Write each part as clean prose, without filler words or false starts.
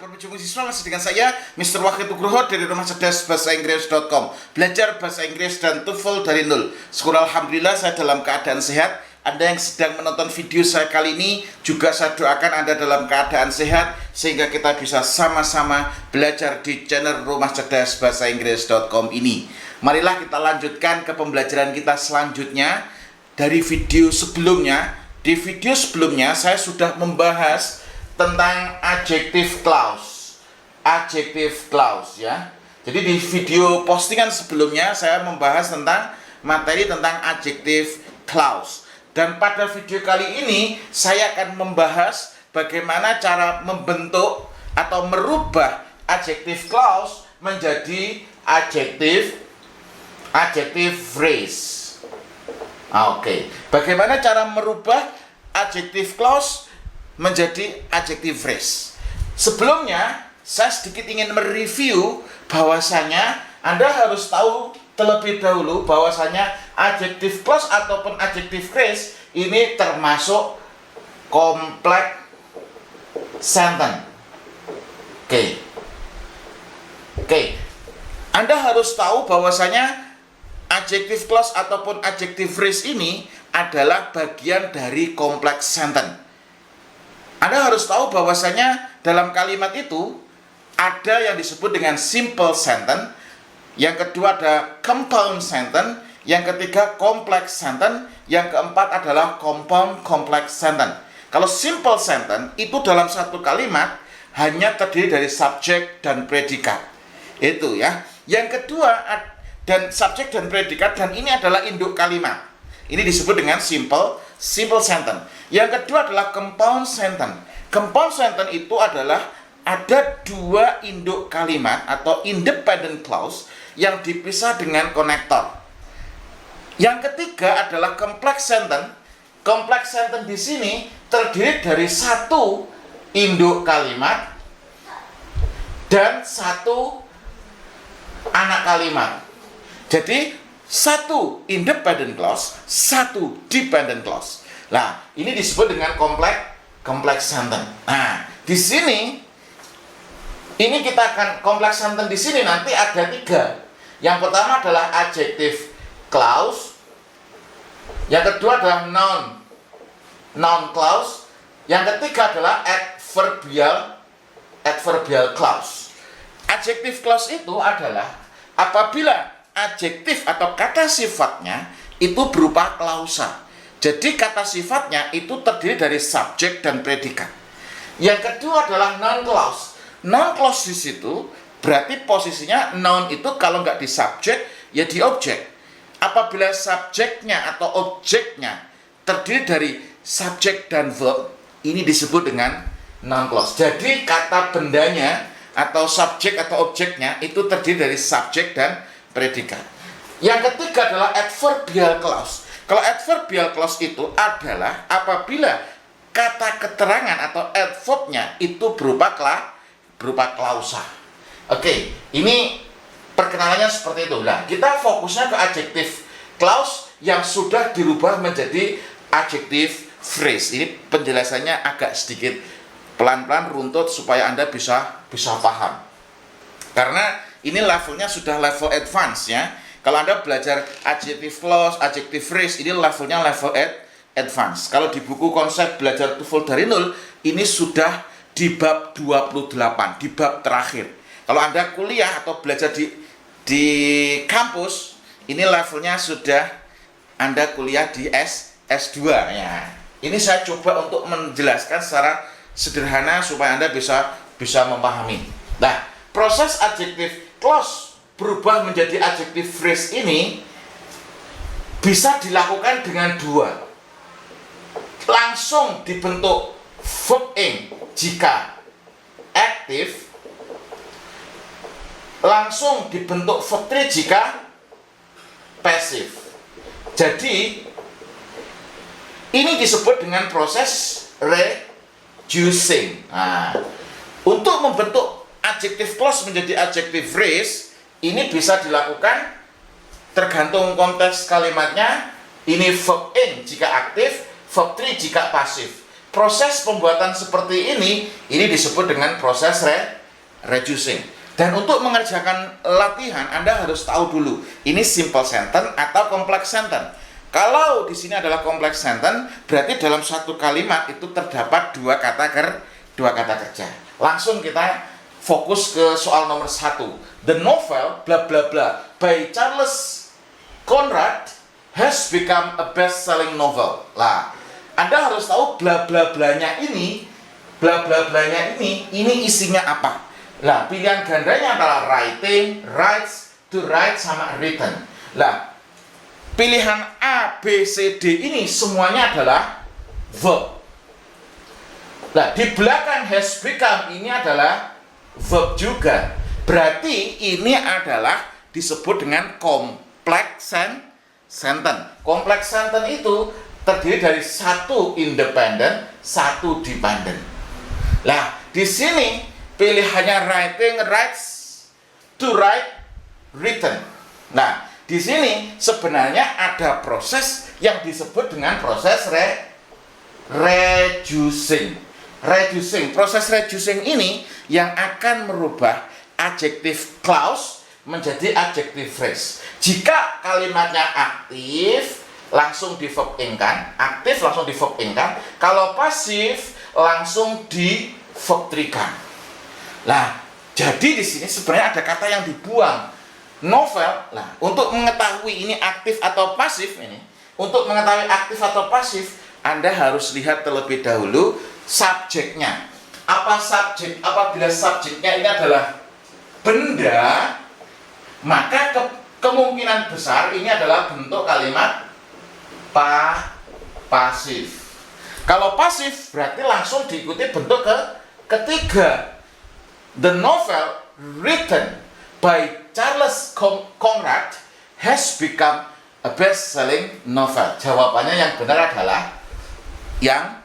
berjumpa siswa masih dengan saya Mr. Wahid Nugroho dari Rumah Cerdas Bahasa Inggris.com. Belajar bahasa Inggris dan TOEFL dari nol. Syukur alhamdulillah saya dalam keadaan sehat. Anda yang sedang menonton video saya kali ini juga saya doakan Anda dalam keadaan sehat sehingga kita bisa sama-sama belajar di channel Rumah Cerdas Bahasa Inggris.com ini. Marilah kita lanjutkan ke pembelajaran kita selanjutnya dari video sebelumnya. Di video sebelumnya saya sudah membahas tentang adjective clause. Adjective clause ya. Jadi di video postingan sebelumnya saya membahas tentang materi tentang adjective clause. Dan pada video kali ini saya akan membahas bagaimana cara membentuk atau merubah adjective clause menjadi adjective phrase. Oke. Bagaimana cara merubah adjective clause menjadi adjective phrase. Sebelumnya, saya sedikit ingin mereview bahwasanya Anda harus tahu terlebih dahulu bahwasanya adjective clause ataupun adjective phrase ini termasuk complex sentence. Oke. Anda harus tahu bahwasanya adjective clause ataupun adjective phrase ini adalah bagian dari complex sentence. Anda harus tahu bahwasanya dalam kalimat itu ada yang disebut dengan simple sentence, yang kedua ada compound sentence, yang ketiga complex sentence, yang keempat adalah compound complex sentence. Kalau simple sentence itu dalam satu kalimat hanya terdiri dari subjek dan predikat. Itu ya. Yang kedua dan subjek dan predikat, dan ini adalah induk kalimat. Ini disebut dengan simple sentence. Yang kedua adalah compound sentence. Compound sentence itu adalah ada dua induk kalimat atau independent clause yang dipisah dengan konektor. Yang ketiga adalah complex sentence. Complex sentence di sini terdiri dari satu induk kalimat dan satu anak kalimat. Jadi satu independent clause, satu dependent clause. Nah, ini disebut dengan complex sentence. Nah, di sini ini kita akan complex sentence di sini nanti ada tiga. Yang pertama adalah adjective clause. Yang kedua adalah noun clause. Yang ketiga adalah adverbial clause. Adjective clause itu adalah apabila adjektif atau kata sifatnya itu berupa klausa. Jadi kata sifatnya itu terdiri dari subjek dan predikat. Yang kedua adalah noun clause. Noun clause di situ berarti posisinya noun itu kalau nggak di subjek ya di objek. Apabila subjeknya atau objeknya terdiri dari subjek dan verb, ini disebut dengan noun clause. Jadi kata bendanya atau subjek atau objeknya itu terdiri dari subjek dan predikat. Yang ketiga adalah adverbial clause. Kalau adverbial clause itu adalah apabila kata keterangan atau adverbnya itu berupa klausa. Oke, ini perkenalannya seperti itu. Nah, kita fokusnya ke adjective clause yang sudah dirubah menjadi adjective phrase. Ini penjelasannya agak sedikit pelan-pelan runtut supaya Anda bisa paham. Karena ini levelnya sudah level advance ya. Kalau Anda belajar adjective clause, adjective phrase, ini levelnya level advance. Kalau di buku konsep belajar TOEFL dari nol, ini sudah di bab 28, di bab terakhir. Kalau Anda kuliah atau belajar di kampus, ini levelnya sudah Anda kuliah di S2 ya. Ini saya coba untuk menjelaskan secara sederhana supaya Anda bisa memahami. Nah, proses adjective clause berubah menjadi adjective phrase ini bisa dilakukan dengan dua. Langsung dibentuk verb ing jika aktif, langsung dibentuk verb 3 jika pasif. Jadi ini disebut dengan proses reducing. Nah, untuk membentuk adjective clause menjadi adjective phrase ini bisa dilakukan tergantung konteks kalimatnya. Ini verb ing jika aktif, verb 3 jika pasif. Proses pembuatan seperti ini disebut dengan proses reducing. Dan untuk mengerjakan latihan, Anda harus tahu dulu, ini simple sentence atau complex sentence. Kalau di sini adalah complex sentence, berarti dalam satu kalimat itu terdapat dua kata kerja. Langsung kita fokus ke soal nomor 1. The novel bla bla bla by Charles Conrad has become a best-selling novel. Lah, Anda harus tahu bla bla blanya ini, ini isinya apa? Lah, pilihan gandanya adalah writing, writes, to write, sama written. Lah, pilihan A, B, C, D ini semuanya adalah verb. Lah, di belakang has become ini adalah verb juga. Berarti ini adalah disebut dengan complex sentence. Complex sentence itu terdiri dari satu independent, satu dependent. Lah, di sini pilihannya writing, writes, to write, written. Nah, di sini sebenarnya ada proses yang disebut dengan proses reducing. Proses reducing ini yang akan merubah adjective clause menjadi adjective phrase. Jika kalimatnya aktif, langsung di verb in-kan, aktif langsung di verb in-kan. Kalau pasif, langsung di verb 3-kan. Lah, jadi di sini sebenarnya ada kata yang dibuang. Novel. Lah, untuk mengetahui ini aktif atau pasif ini, untuk mengetahui aktif atau pasif, Anda harus lihat terlebih dahulu subjeknya. Apa subjek? Apabila subjeknya ini adalah benda, maka kemungkinan besar ini adalah bentuk kalimat pasif. Kalau pasif berarti langsung diikuti bentuk ketiga. The novel written by Charles Conrad has become a best-selling novel. Jawabannya yang benar adalah yang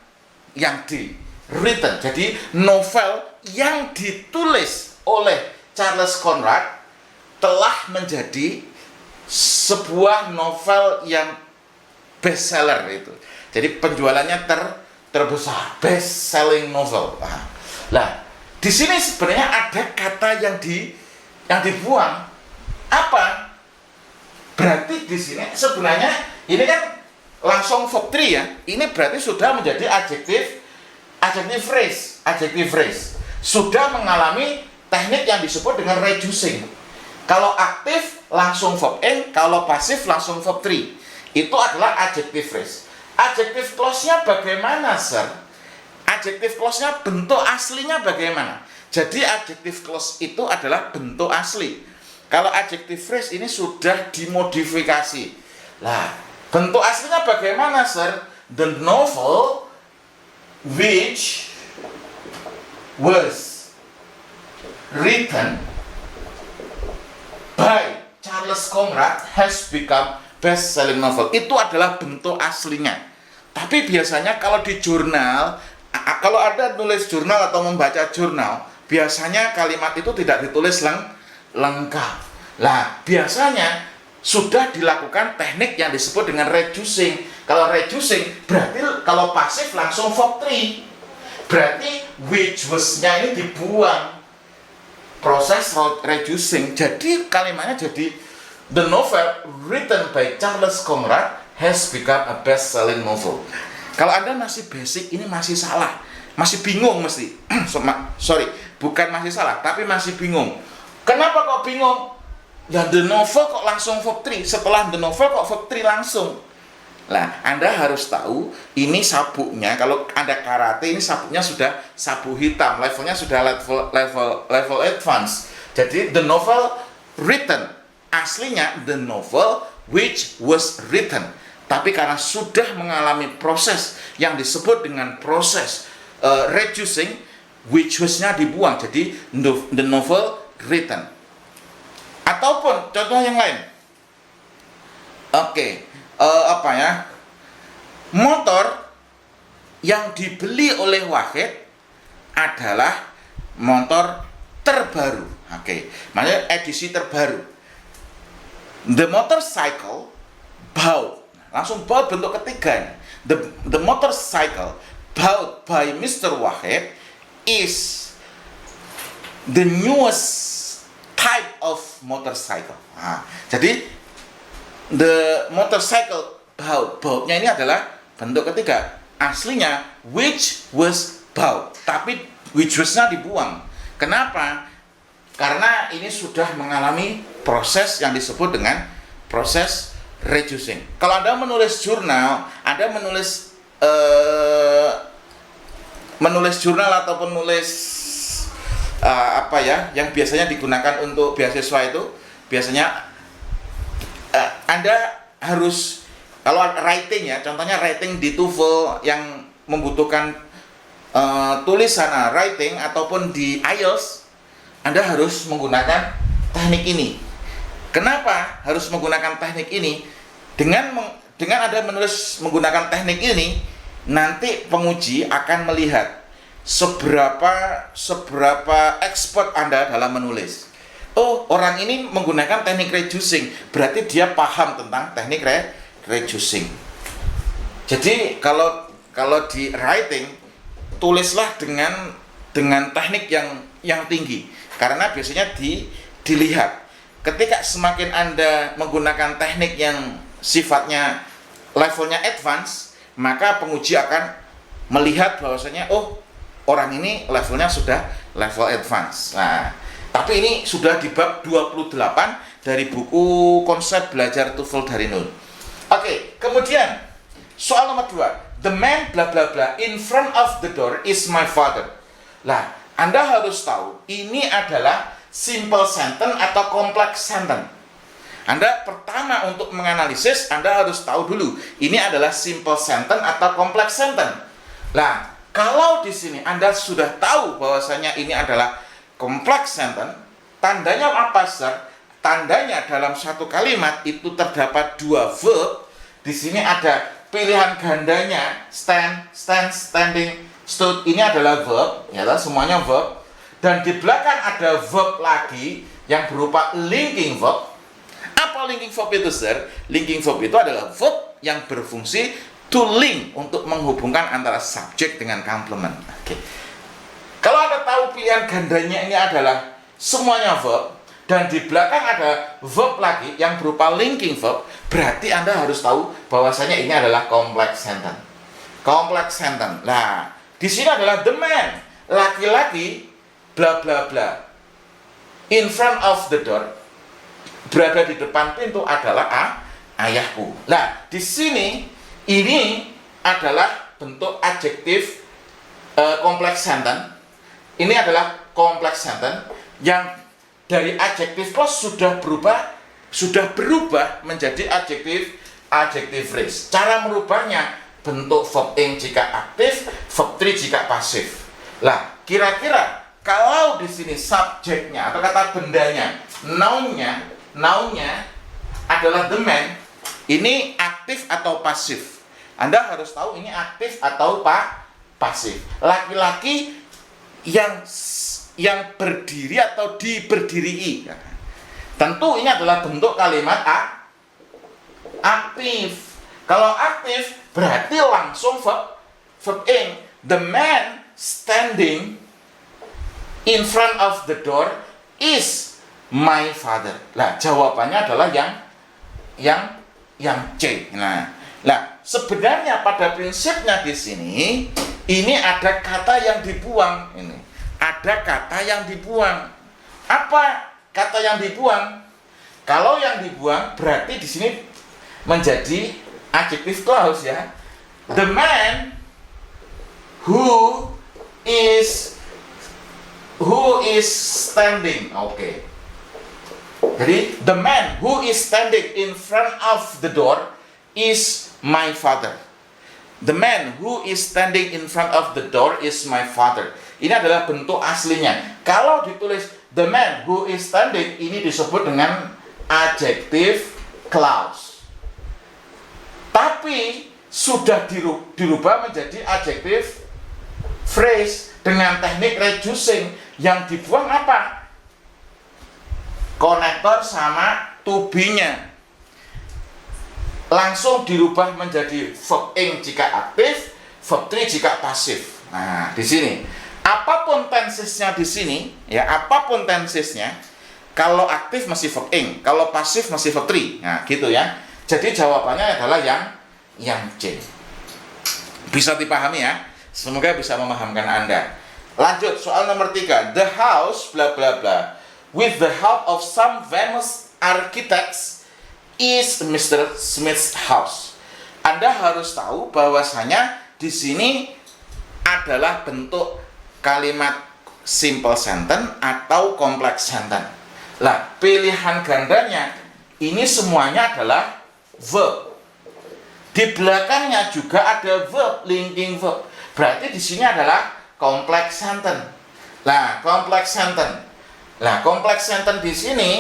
D, written. Jadi novel yang ditulis oleh Charles Conrad telah menjadi sebuah novel yang bestseller itu. Jadi penjualannya terbesar, best-selling novel. Lah, di sini sebenarnya ada kata yang dibuang. Apa? Berarti di sini sebenarnya ini kan langsung verb 3 ya. Ini berarti sudah menjadi adjective phrase. Sudah mengalami teknik yang disebut dengan reducing. Kalau aktif langsung verb in, kalau pasif langsung verb 3. Itu adalah adjective phrase. Adjective clause-nya bagaimana, sir? Adjective clause-nya bentuk aslinya bagaimana? Jadi adjective clause itu adalah bentuk asli. Kalau adjective phrase ini sudah dimodifikasi. Lah, bentuk aslinya bagaimana, sir? The novel which was written by Charles Conrad has become best-selling novel. Itu adalah bentuk aslinya. Tapi biasanya kalau di jurnal, kalau Anda nulis jurnal atau membaca jurnal, biasanya kalimat itu tidak ditulis lengkap. Lah, biasanya sudah dilakukan teknik yang disebut dengan reducing. Kalau reducing, berarti kalau pasif langsung verb 3. Berarti which was-nya ini dibuang. Proses reducing. Jadi kalimatnya jadi the novel written by Charles Conrad has become a best-selling novel. Kalau Anda masih basic, ini masih salah. Masih bingung mesti. Sorry, bukan masih salah, tapi masih bingung. Kenapa kok bingung? Ya, the novel kok langsung verb 3. Setelah the novel kok verb 3 langsung. Lah, Anda harus tahu, ini sabuknya, kalau Anda karate, ini sabuknya sudah sabu hitam. Levelnya sudah level advance. Jadi, the novel written. Aslinya, the novel which was written. Tapi karena sudah mengalami proses yang disebut dengan proses reducing, which was-nya dibuang. Jadi the novel written. Ataupun contoh yang lain. Oke, apa ya? Motor yang dibeli oleh Wahid adalah motor terbaru. Oke, maksudnya edisi terbaru. The motorcycle bought. Langsung bought bentuk ketiga. The motorcycle bought by Mr. Wahid is the newest type of motorcycle. Nah, jadi the motorcycle bautnya ini adalah bentuk ketiga. Aslinya which was baut, tapi which was-nya dibuang. Kenapa? Karena ini sudah mengalami proses yang disebut dengan proses reducing. Kalau Anda menulis jurnal, Anda menulis jurnal ataupun menulis yang biasanya digunakan untuk beasiswa itu, biasanya Anda harus, kalau writing ya, contohnya writing di TOEFL yang membutuhkan tulisan writing ataupun di IELTS, Anda harus menggunakan teknik ini. Kenapa harus menggunakan teknik ini? Dengan Anda menulis menggunakan teknik ini, nanti penguji akan melihat seberapa expert Anda dalam menulis. Oh, orang ini menggunakan teknik reducing, berarti dia paham tentang teknik reducing. Jadi kalau di writing, tulislah dengan teknik yang tinggi, karena biasanya dilihat. Ketika semakin Anda menggunakan teknik yang sifatnya levelnya advance, maka penguji akan melihat bahwasanya oh, orang ini levelnya sudah level advance. Nah, tapi ini sudah di bab 28 dari buku Konsep Belajar TOEFL dari Nol. Oke, kemudian soal nomor 2. The man bla bla bla in front of the door is my father. Lah, Anda harus tahu ini adalah simple sentence atau complex sentence. Anda pertama untuk menganalisis, Anda harus tahu dulu ini adalah simple sentence atau complex sentence. Lah, kalau di sini Anda sudah tahu bahwasanya ini adalah complex sentence, tandanya apa, Sir? Tandanya dalam satu kalimat itu terdapat dua verb. Di sini ada pilihan gandanya stand, standing, stood. Ini adalah verb, ya, semuanya verb. Dan di belakang ada verb lagi yang berupa linking verb. Apa linking verb itu, Sir? Linking verb itu adalah verb yang berfungsi to link, untuk menghubungkan antara subjek dengan complement. Oke. Kalau Anda tahu pilihan gandanya ini adalah semuanya verb, dan di belakang ada verb lagi yang berupa linking verb, berarti Anda harus tahu bahwasanya ini adalah complex sentence. Complex sentence. Nah, di sini adalah the man, laki-laki bla bla bla in front of the door, berada di depan pintu adalah ayahku. Nah, di sini ini adalah bentuk adjektif complex sentence. Ini adalah complex sentence yang dari adjective clause sudah berubah menjadi adjective phrase. Cara merubahnya, bentuk verb ing jika aktif, verb 3 jika pasif. Lah, kira-kira kalau di sini subjeknya atau kata bendanya, nounnya adalah the man, ini aktif atau pasif? Anda harus tahu ini aktif atau pasif. Laki-laki yang berdiri atau diberdirii. Tentu ini adalah bentuk kalimat aktif. Kalau aktif berarti langsung verb ing. The man standing in front of the door is my father. Lah, jawabannya adalah yang C. Nah, sebenarnya pada prinsipnya di sini ini ada kata yang dibuang ini. Ada kata yang dibuang. Apa kata yang dibuang? Kalau yang dibuang berarti di sini menjadi adjective clause, ya. The man who is standing. Oke. Jadi the man who is standing in front of the door is my father. The man who is standing in front of the door is my father. Ini adalah bentuk aslinya. Kalau ditulis the man who is standing, ini disebut dengan adjective clause. Tapi sudah dirubah menjadi adjective phrase dengan teknik reducing. Yang dibuang apa? Konektor sama to be-nya. Langsung dirubah menjadi verb ing jika aktif, verb 3 jika pasif. Nah, di sini Apapun tensesnya di sini, ya apapun tensesnya, kalau aktif masih verb ing, kalau pasif masih verb 3. Nah, gitu ya. Jadi jawabannya adalah yang C. Bisa dipahami ya? Semoga bisa memahamkan Anda. Lanjut, soal nomor 3. The house, bla bla bla, with the help of some famous architects is Mr. Smith's house. Anda harus tahu bahwasanya di sini adalah bentuk kalimat simple sentence atau complex sentence. Lah, pilihan gandanya ini semuanya adalah verb. Di belakangnya juga ada verb, linking verb. Berarti di sini adalah complex sentence. Lah, complex sentence. Lah, complex sentence di sini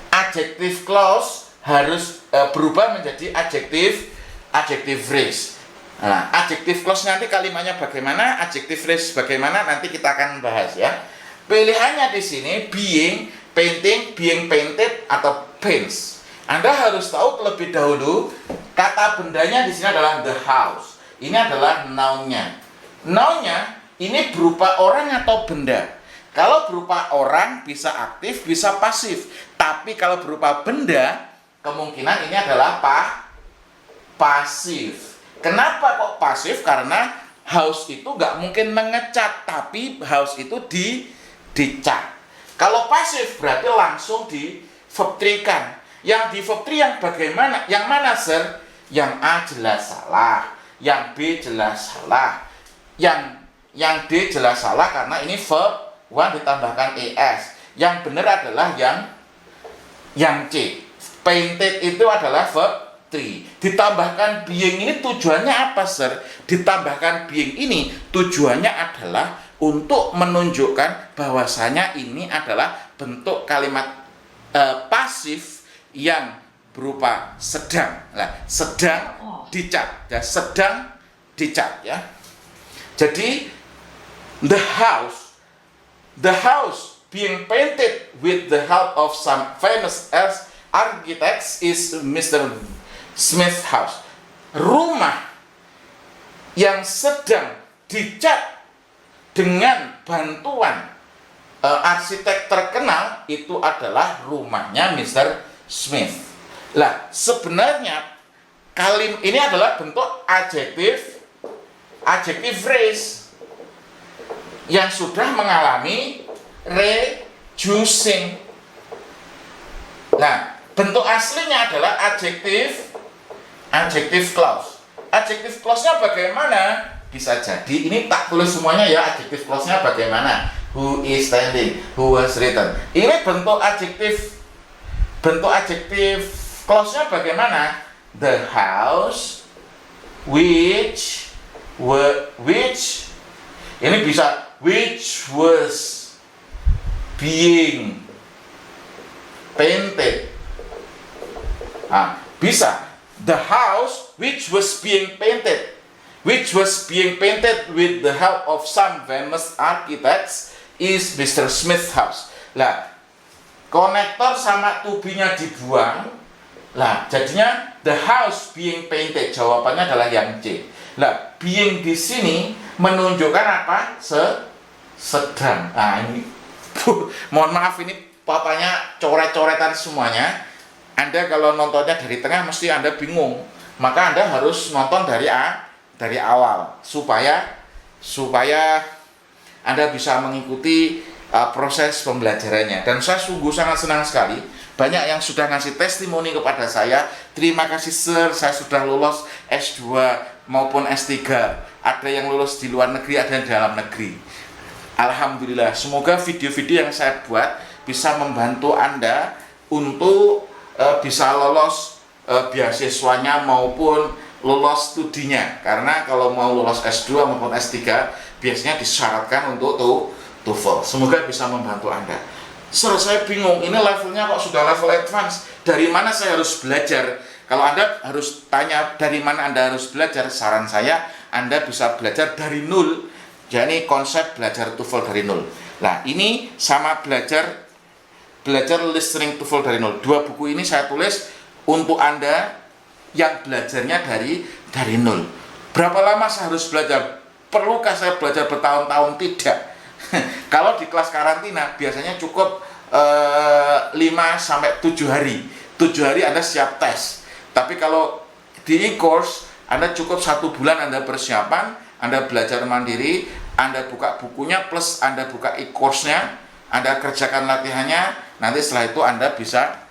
adjective clause harus berubah menjadi adjective phrase. Nah, adjective clause nanti kalimatnya bagaimana, adjective phrase bagaimana, nanti kita akan bahas ya. Pilihannya di sini being, painting, being painted atau paints. Anda harus tahu terlebih dahulu kata bendanya di sini adalah the house. Ini adalah noun-nya. Noun-nya ini berupa orang atau benda. Kalau berupa orang bisa aktif, bisa pasif. Tapi kalau berupa benda, kemungkinan ini adalah pasif. Kenapa kok pasif? Karena house itu nggak mungkin mengecat, tapi house itu dicat. Kalau pasif berarti langsung di verb 3-kan. Yang di verb 3 yang bagaimana? Yang mana, sir? Yang A jelas salah, yang B jelas salah, yang D jelas salah karena ini verb 1 ditambahkan es. Yang benar adalah yang C. Painted itu adalah verb 3. Ditambahkan being ini tujuannya apa, sir? Ditambahkan being ini tujuannya adalah untuk menunjukkan bahwasanya ini adalah bentuk kalimat pasif yang berupa sedang. Nah, sedang dicat, ya, sedang dicat ya. Jadi the house being painted with the help of some famous architects is Mr. Smith's house. Rumah yang sedang dicat dengan bantuan arsitek terkenal itu adalah rumahnya Mr. Smith. Lah, sebenarnya ini adalah bentuk adjective phrase yang sudah mengalami reducing. Nah, bentuk aslinya adalah adjective clause. Adjective clause-nya bagaimana? Bisa jadi ini tak tulis semuanya ya, adjective clause-nya bagaimana? Who is standing, who was written. Ini bentuk adjective clause-nya bagaimana? The house which ini bisa which was being painted. Bisa the house which was being painted with the help of some famous architects is Mr. Smith's house. Lah, konektor sama to-be-nya dibuang. Lah, jadinya the house being painted. Jawabannya adalah yang C. Lah, being di sini menunjukkan apa? Sedang. Nah, ini mohon maaf ini papanya coret-coretan semuanya. Anda kalau nontonnya dari tengah mesti Anda bingung. Maka Anda harus nonton dari awal supaya Anda bisa mengikuti proses pembelajarannya. Dan saya sungguh sangat senang sekali banyak yang sudah ngasih testimoni kepada saya. Terima kasih, sir, saya sudah lulus S2 maupun S3. Ada yang lulus di luar negeri, ada yang di dalam negeri. Alhamdulillah, semoga video-video yang saya buat bisa membantu Anda untuk bisa lolos beasiswanya maupun lolos studinya. Karena kalau mau lolos S2 maupun S3 biasanya disyaratkan untuk TOEFL. Semoga bisa membantu Anda. Sir, saya bingung, ini levelnya kok sudah level advance. Dari mana saya harus belajar? Kalau Anda harus tanya dari mana Anda harus belajar, saran saya Anda bisa belajar dari nol. Jadi konsep belajar TOEFL dari nol. Nah, ini sama belajar listening TOEFL dari nol. Dua buku ini saya tulis untuk Anda yang belajarnya dari nol. Berapa lama saya harus belajar? perlukah saya belajar bertahun-tahun? Tidak. Kalau di kelas karantina biasanya cukup 5 sampai 7 hari. 7 hari Anda siap tes. Tapi kalau di e-course Anda cukup 1 bulan Anda persiapan, Anda belajar mandiri, Anda buka bukunya plus Anda buka e-course-nya, Anda kerjakan latihannya, nanti setelah itu Anda bisa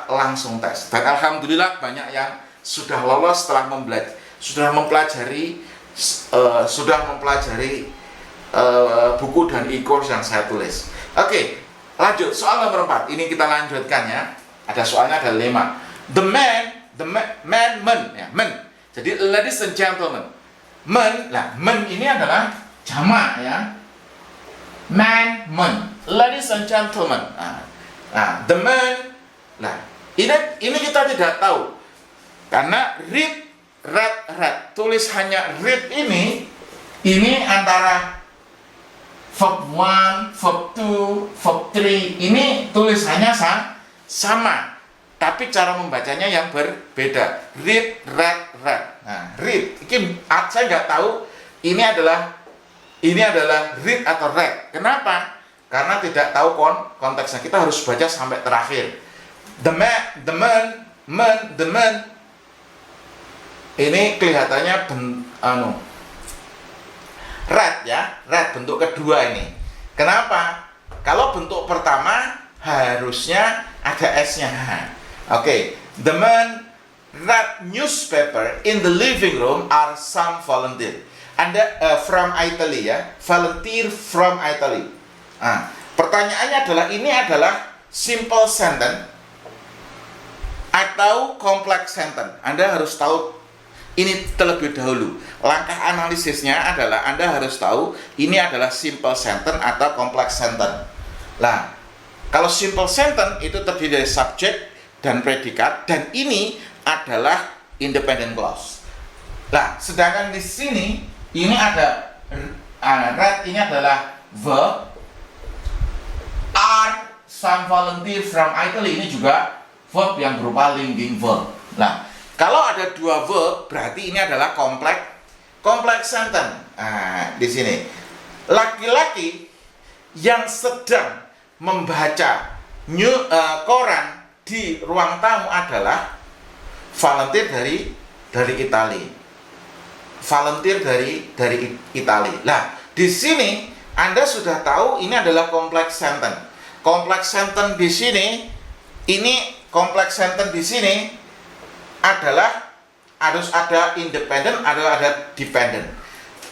langsung tes. Dan alhamdulillah banyak yang sudah lolos setelah mempelajari buku dan e-course yang saya tulis. Oke, lanjut soal nomor 4. Ini kita lanjutkan ya. Ada soalnya ada 5. Men. Jadi ladies and gentlemen. Men ini adalah jamak ya. Men. Ladies and gentlemen. The man. Ini kita tidak tahu. Karena read. Tulis hanya read ini antara verb 1, verb 2, verb 3 ini tulisannya sama, tapi cara membacanya yang berbeda. Read. Read. Saya nggak tahu ini adalah read atau read. Kenapa? Karena tidak tahu konteksnya. Kita harus baca sampai terakhir. The man. Ini kelihatannya red ya, red bentuk kedua ini. Kenapa? Kalau bentuk pertama harusnya ada S-nya. Oke. The man read newspaper in the living room are some volunteer. Anda from Italy ya, volunteer from Italy. Pertanyaannya adalah ini adalah simple sentence atau complex sentence. Anda harus tahu ini terlebih dahulu. Langkah analisisnya adalah Anda harus tahu ini adalah simple sentence atau complex sentence. Nah, kalau simple sentence itu terdiri dari subjek dan predikat, dan ini adalah independent clause. Nah, sedangkan di sini ini ada read, ini adalah verb. Are some volunteer from Italy, ini juga verb yang berupa linking verb. Nah, kalau ada 2 verb, berarti ini adalah complex sentence. Di sini laki-laki yang sedang membaca koran di ruang tamu adalah volunteer dari Italia. Volunteer dari Italia. Nah, di sini Anda sudah tahu ini adalah complex sentence. Complex sentence di sini, adalah harus ada independent, ada dependent.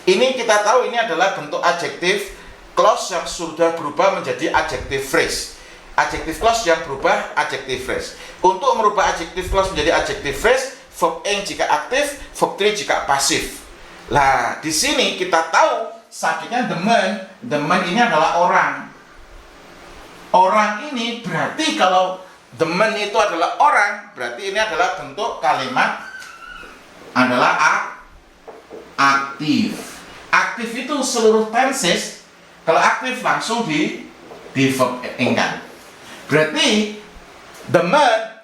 Ini kita tahu ini adalah bentuk adjective clause yang sudah berubah menjadi adjective phrase. Adjective clause yang berubah adjective phrase. Untuk merubah adjective clause menjadi adjective phrase, verb ing jika aktif, verb 3 jika pasif. Nah, di sini kita tahu subjeknya the man ini adalah orang. Orang ini berarti kalau the man itu adalah orang, berarti ini adalah bentuk kalimat adalah aktif. Aktif itu seluruh tenses. Kalau aktif langsung di verb ingkan. Berarti the man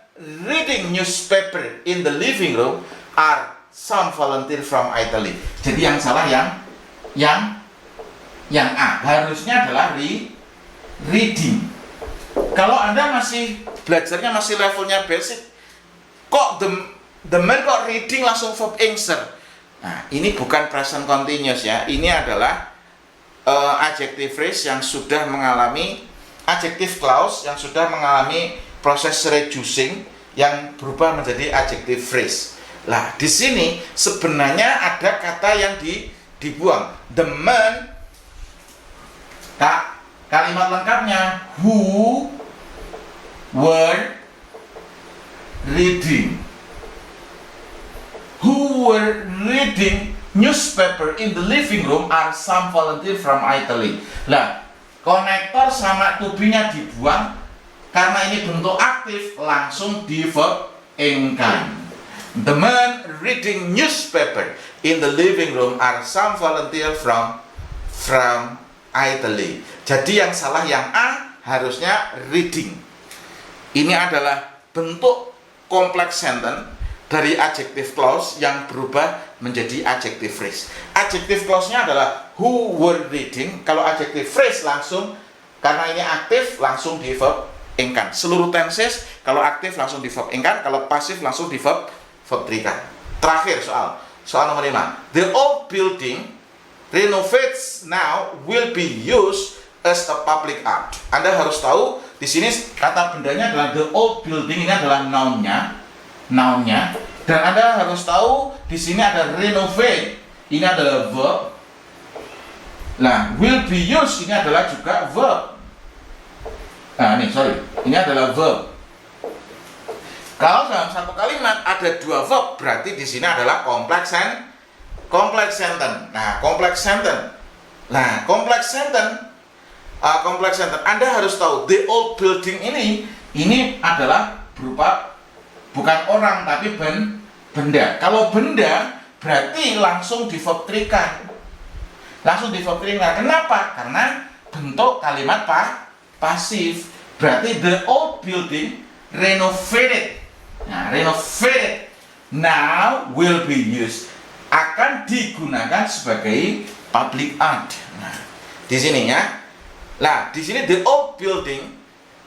reading newspaper in the living room are some volunteer from Italy. Jadi yang salah yang A. Harusnya adalah reading. Kalau Anda belajarnya masih levelnya basic, kok the man kok reading langsung verb ing, sir? Nah, ini bukan present continuous ya. Ini adalah adjective phrase yang sudah mengalami adjective clause yang sudah mengalami proses reducing yang berubah menjadi adjective phrase. Nah, di sini sebenarnya ada kata yang dibuang. The man, kalimat lengkapnya who were reading newspaper in the living room are some volunteer from Italy. Lah, konektor sama to be-nya dibuang karena ini bentuk aktif, langsung di verb ingkan. The man reading newspaper in the living room are some volunteer from Italy. Jadi yang salah yang A, harusnya reading. Ini adalah bentuk complex sentence dari adjective clause yang berubah menjadi adjective phrase. Adjective clause-nya adalah who were reading. Kalau adjective phrase langsung, karena ini aktif, langsung di verb ingkan. Seluruh tenses, kalau aktif langsung di verb ingkan, kalau pasif langsung di verb trikan. Terakhir soal nomor 5. The old building renovates now will be used as a public art. Anda harus tahu di sini kata bendanya adalah the old building, ini adalah nounnya, dan Anda harus tahu di sini ada renovate, ini adalah verb. Nah, will be used ini adalah juga verb. Ini adalah verb. Kalau dalam satu kalimat ada dua verb, berarti di sini adalah complex sentence. Nah, complex sentence Anda harus tahu the old building ini adalah berupa bukan orang tapi benda. Kalau benda berarti langsung di verb trikan. Kenapa? Karena bentuk kalimat pasif. Berarti the old building renovated. Nah, renovated now will be used, akan digunakan sebagai public art. Nah, di sini ya. Nah, di sini the old building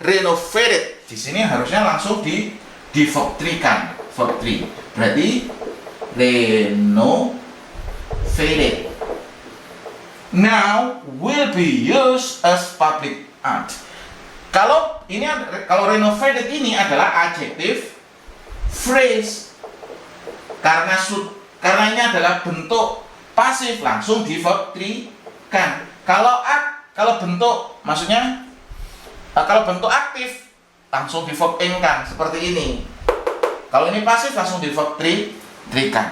renovated. Di sini harusnya langsung di verb trikan. Verb 3. Berarti renovated now will be used as public art. Kalau renovated ini adalah adjective phrase, karena ini adalah bentuk pasif langsung di verb trikan. Kalau bentuk aktif langsung di verb ingkan seperti ini. Kalau ini pasif langsung di verb trikan.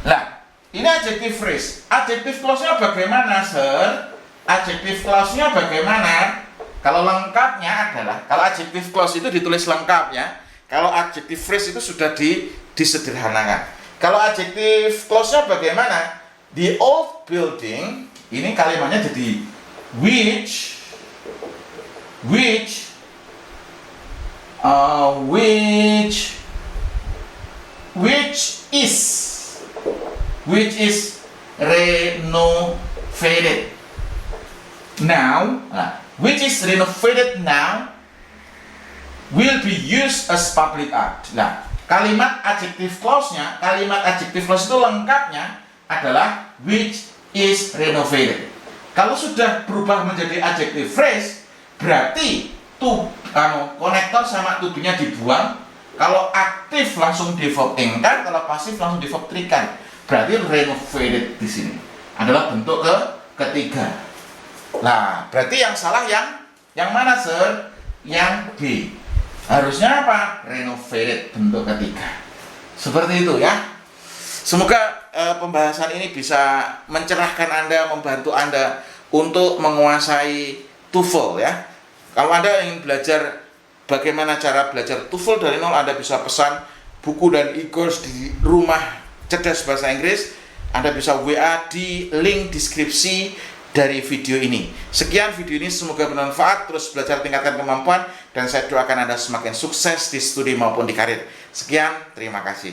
Nah, ini adjective phrase. Adjective clause-nya bagaimana, Sir? Adjective clause-nya bagaimana? Kalau lengkapnya adalah, kalau adjective clause itu ditulis lengkap ya. Kalau adjective phrase itu sudah disederhanakan. Kalau adjective clause-nya bagaimana? The old building, ini kalimatnya jadi which is renovated now. Which is renovated now will be used as public art. Nah, kalimat adjective clause-nya, kalimat adjective clause itu lengkapnya adalah which is renovated. Kalau sudah berubah menjadi adjective phrase, berarti konektor sama to be-nya dibuang. Kalau aktif langsung di verb ingkan, kalau pasif langsung di verb trikan. Berarti renovated di sini adalah bentuk ketiga. Nah, berarti yang salah yang mana, Sir? Yang B. Harusnya apa? Renovated, bentuk ketiga. Seperti itu ya. Semoga pembahasan ini bisa mencerahkan Anda, membantu Anda untuk menguasai TOEFL ya. Kalau Anda ingin belajar bagaimana cara belajar TOEFL dari nol, Anda bisa pesan buku dan e-course di Rumah Cerdas Bahasa Inggris. Anda bisa WA di link deskripsi dari video ini. Sekian video ini, semoga bermanfaat. Terus belajar, tingkatkan kemampuan, dan saya doakan Anda semakin sukses di studi maupun di karir. Sekian, terima kasih.